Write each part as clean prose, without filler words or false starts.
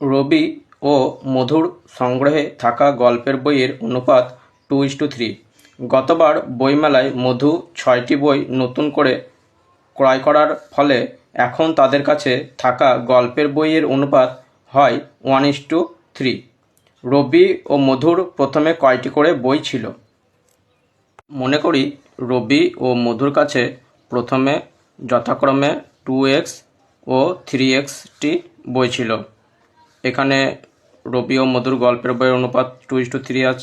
রবি ও মধুর সংগ্রহে থাকা গল্পের বইয়ের অনুপাত 2:3। গতবার বইমেলায় মধু 6টি বই নতুন করে ক্রয় করার ফলে এখন তাদের কাছে থাকা গল্পের বইয়ের অনুপাত হয় 1:3। রবি ও মধুর প্রথমে কয়টি করে বই ছিল? মনে করি রবি ও মধুর কাছে প্রথমে যথাক্রমে 2x ও 3xটি বই ছিল। এখানে রবি ও মধুর গল্পের বইয়ের অনুপাত 2:3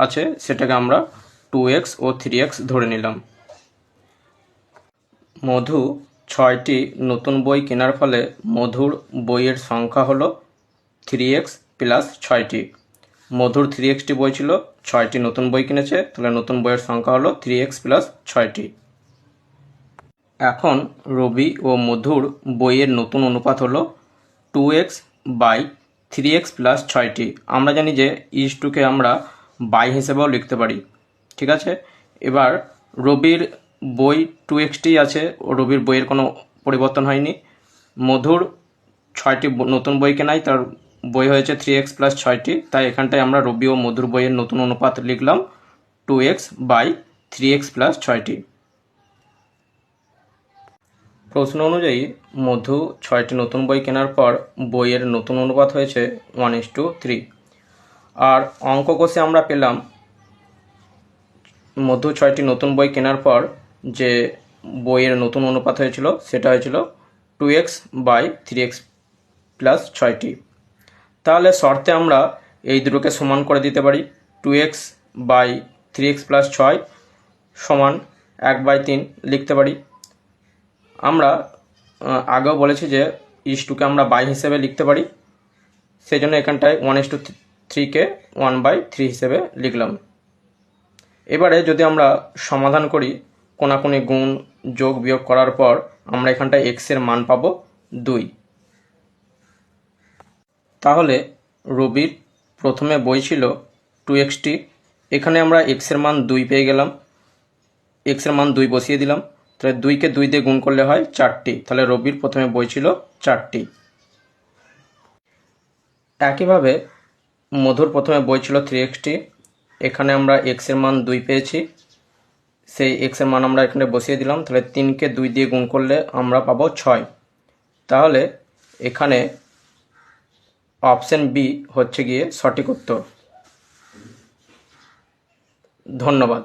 আছে, সেটাকে আমরা 2x ও 3x ধরে নিলাম। মধু 6টি নতুন বই কেনার ফলে মধুর বইয়ের সংখ্যা হলো 3x প্লাস 6টি। মধুর 3xটি বই ছিল, 6টি নতুন বই কিনেছে, তাহলে নতুন বইয়ের সংখ্যা হলো 3x প্লাস 6টি। এখন রবি ও মধুর বইয়ের নতুন অনুপাত হলো 2x বাই 3x প্লাস 6টি। আমরা জানি যে ইস-টুকে আমরা বাই হিসেবেও লিখতে পারি, ঠিক আছে। এবার রবির বই 2xটি আছে, ও রবির বইয়ের কোনো পরিবর্তন হয়নি। মধুর 6টি নতুন বই কেনায় তার বই হয়েছে 3x প্লাস 6টি, তাই এখানটায় আমরা রবি ও মধুর বইয়ের নতুন অনুপাত লিখলাম 2x বাই 3x প্লাস 6টি। প্রশ্ন অনুযায়ী মধু 6টি নতুন বই কেনার পর বইয়ের নতুন অনুপাত হয়েছে 1:3। আর অঙ্ক কষে আমরা পেলাম মধু 6টি নতুন বই কেনার পর যে বইয়ের নতুন অনুপাত হয়েছিল সেটা হয়েছিল 2x বাই 3x প্লাস 6টি। তাহলে শর্তে আমরা এই দুটোকে সমান করে দিতে পারি। 2x বাই 3x প্লাস 6 সমান 1/3 লিখতে পারি। আমরা আগেও বলেছি যে ইস-টুকে আমরা বাই হিসেবে লিখতে পারি, সেই জন্য এখানটায় 1:3কে 1/3 হিসেবে লিখলাম। এবারে যদি আমরা সমাধান করি, কোনাকুনি গুণ যোগ বিয়োগ করার পর আমরা এখানটায় x এর মান পাবো 2। তাহলে রবির প্রথমে বই ছিল 2xটি, এখানে আমরা x এর মান 2 পেয়ে গেলাম। x এর মান 2 বসিয়ে দিলাম, তাহলে 2কে 2 দিয়ে গুণ করলে হয় 4টি, তাহলে রবির প্রথমে বই ছিল 4টি। একইভাবে মধুর প্রথমে বই ছিল 3xটি, এখানে আমরা x এর মান 2 পেয়েছি, সেই x এর মান আমরা এখানে বসিয়ে দিলাম, তাহলে 3কে 2 দিয়ে গুণ করলে আমরা পাবো 6। তাহলে এখানে অপশন বি হচ্ছে গিয়ে সঠিক উত্তর। ধন্যবাদ।